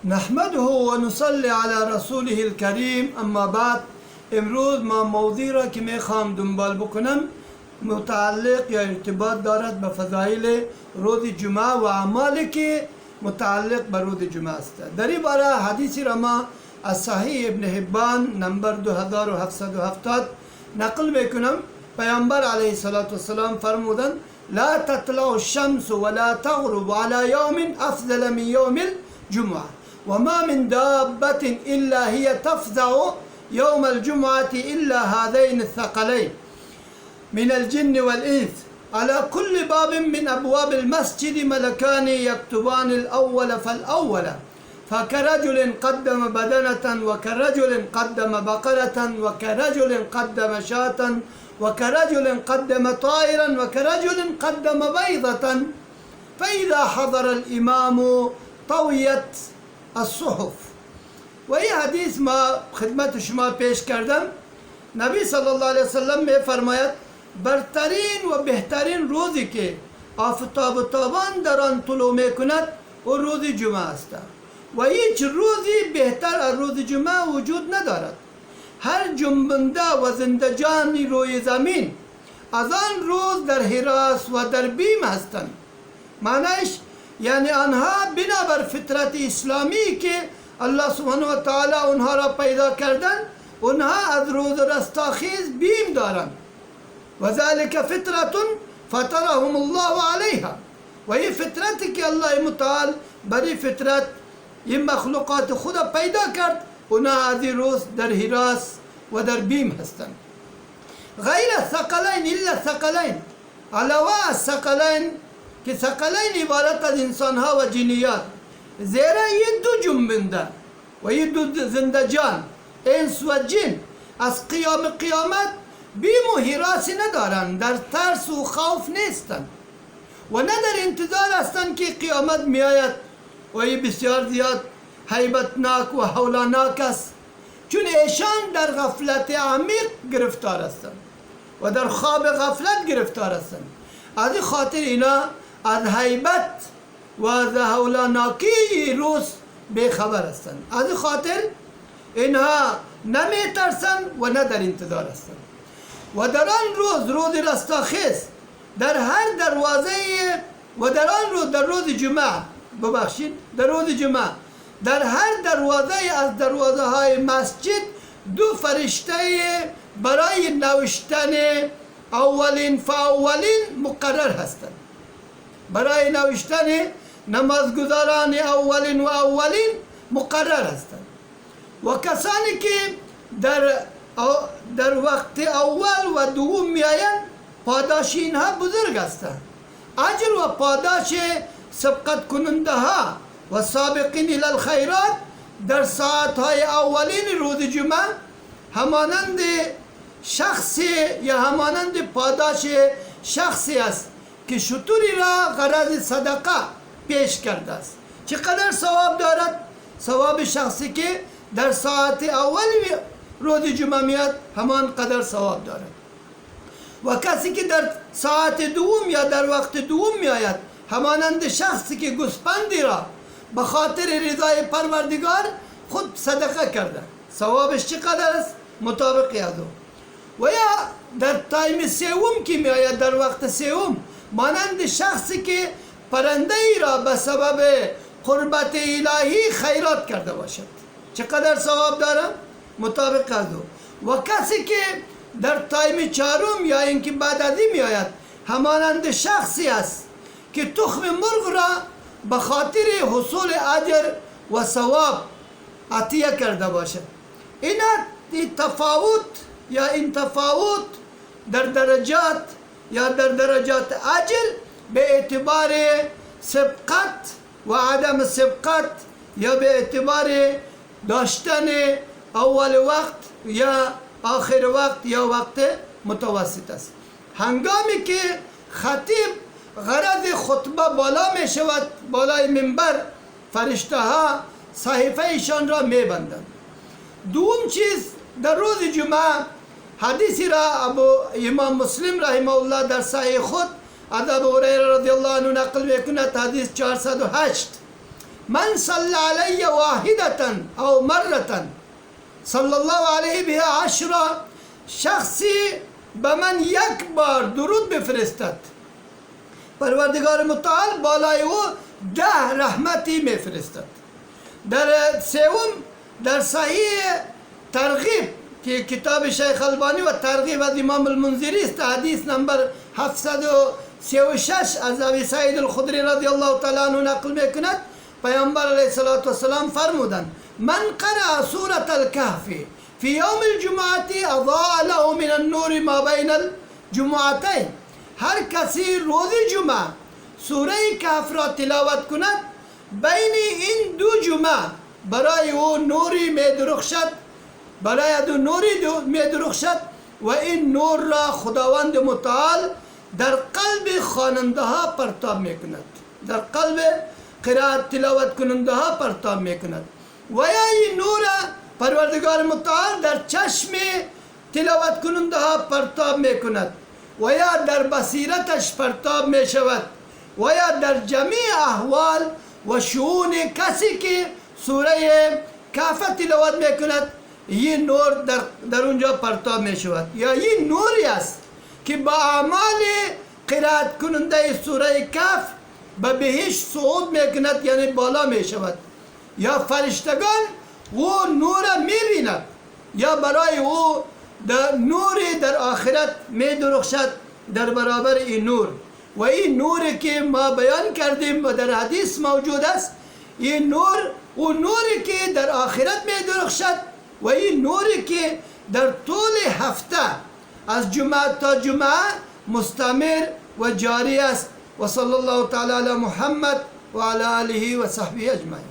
نحمده ونصلي على رسوله الكريم. اما بعد، امروز ما موضوعی را که میخوام دنبال بکنم متعلق یا ارتباط دارد به فضایل روز جمعه و اعمالی که متعلق به روز جمعه است. در این باره حدیثی را ما از صحیح ابن حبان نمبر 2770 نقل میکنم. پیامبر علیه السلام فرمودند: لا تطلع الشمس ولا تغرب على يوم افضل من يوم الجمعه وما من دابة إلا هي تفزع يوم الجمعة إلا هذين الثقلين من الجن والإنس على كل باب من أبواب المسجد ملكان يكتبان الأول فالأول فكرجل قدم بدنة وكرجل قدم بقرة وكرجل قدم شاة وكرجل قدم طائرا وكرجل قدم بيضة فإذا حضر الإمام طويت الصحف. و این حدیث ما خدمت شما پیش کردم. نبی صلی الله علیه وسلم می فرماید برترین و بهترین روزی که آفتاب تابان در آن طلوع می کند و روز جمعه است و هیچ روزی بهتر از روز جمعه وجود ندارد. هر جنبنده و زنده جانی روی زمین از آن روز در هراس و در بیم هستند. معنیش یعنی آنها بنابر فطرت اسلامی که الله سبحانه و تعالی اونها را پیدا کردن، اونها از روز رستاخیز بیم دارند. و ذلك فطرت فطرهم الله علیها. و این فطرتی که الله متعال برای فطرت این مخلوقات خود پیدا کرد، اونها از این روز در هراس و در بیم هستند. غیر الثقلین الا الثقلین، علاوه از ثقلین که ثقلین عبارت از انسان ها و جنیات، زیرا این دو جنبنده و این دو زنده جان انس و جن از قیامت بیم و هراسی ندارند، در ترس و خوف نیستند و نه در انتظار هستند که قیامت می آید و این بسیار زیاد هیبتناک و هولناک است، چون ایشان در غفلت عمیق گرفتار هستند و در خواب غفلت گرفتار هستند. از این خاطر اینا از هیبت و از هولناکی روز بیخبر هستند. از این خاطر اینها نمی ترسند و نه در انتظار هستند. و در آن روز رستاخیز، در هر دروازه و در آن روز، در روز جمعه، در روز جمعه در هر دروازه از دروازه های مسجد دو فرشته برای نوشتن اولین فاولین مقرر هستند. برای نوشتن نمازگزاران اولین و اولین مقرر هستند. و کسانی که در وقت اول و دوم میآیند، پاداش اینها بزرگ هستند. اجر و پاداش سبقت کننده ها و سابقین الی الخیرات در ساعت های اولین روز جمعه همانند شخصی یا همانند پاداش شخصی است که شتری را غرض صدقه پیش کرده است. چقدر ثواب دارد؟ ثواب شخصی که در ساعت اول روز جمعه میاد همان قدر ثواب دارد. و کسی که در ساعت دوم یا در وقت دوم میآید همانند شخصی که گوسفندی را به خاطر رضای پروردگار خود صدقه کرده، ثوابش چقدر است؟ مطابق از او. و یا در تایم سوم که میآید، در وقت سوم، مانند شخصی که پرنده ای را به سبب قربت الهی خیرات کرده باشد، چقدر ثواب دارد؟ مطابق از او. و کسی که در تایم چهارم یا اینکه بعد از این میآید همانند شخصی است که تخم مرغ را به خاطر حصول اجر و ثواب عطیه کرده باشد. این تفاوت یا این تفاوت در درجات یا در درجات اجر به اعتبار سبقت و عدم سبقت یا به اعتبار داشتن اول وقت یا آخر وقت یا وقت متوسط است. هنگامی که خطیب غرض خطبه بالا می شود، بالای منبر فرشته ها صحیفه ایشان را می بندند. دوم چیز، در روز جمعه حدیثی را امام مسلم رحمه الله در صحیح خود از ابو هریره رضی الله عنه نقل میکند، حدیث 408 من صلى علي واحدة او مرة صلى الله عليه بها 10 شخصی به من یک بار درود بفرستد پروردگار متعال بالای او 10 رحمتی میفرستد. در سوم در صحیح ترغیب که کتاب شیخ البانی و ترغیب از امام المنذری است، حدیث نمبر 736 از ابی سعید الخدری رضی الله تعالی عنه نقل میکند پیامبر علیه السلام فرمودند من قرأ سورة الكهف في يوم الجمعة اضاء له من النور ما بين الجمعتين. هر کسی روز جمعه سوره کهف را تلاوت کند بین این دو جمعه برای او نوری می درخشد، برای دو نوری می درخشد و این نور را خداوند متعال در قلب خواننده ها پرتاب می کند، در قلب قرائت تلاوت کننده ها پرتاب می کند و یا این نور پروردگار متعال در چشم تلاوت کننده ها پرتاب می کند و یا در بصیرتش پرتاب می شود و یا در جمیع احوال و شؤون کسی که سوره کهف تلاوت می کند این نور در اونجا پرتاب می شود. یا این نوری است که با اعمال قرائت کننده سوره کهف به بهشت صعود می کند، یعنی بالا می شود، یا فرشتگان او نور می بیند یا برای او در نوری در آخرت می درخشد در برابر این نور. و این نوری که ما بیان کردیم و در حدیث موجود است، این نور او نوری که در آخرت می درخشد و این نوری که در طول هفته از جمعه تا جمعه مستمر و جاری است. و صلی الله تعالی علی محمد و علی آله و صحبه اجمعین.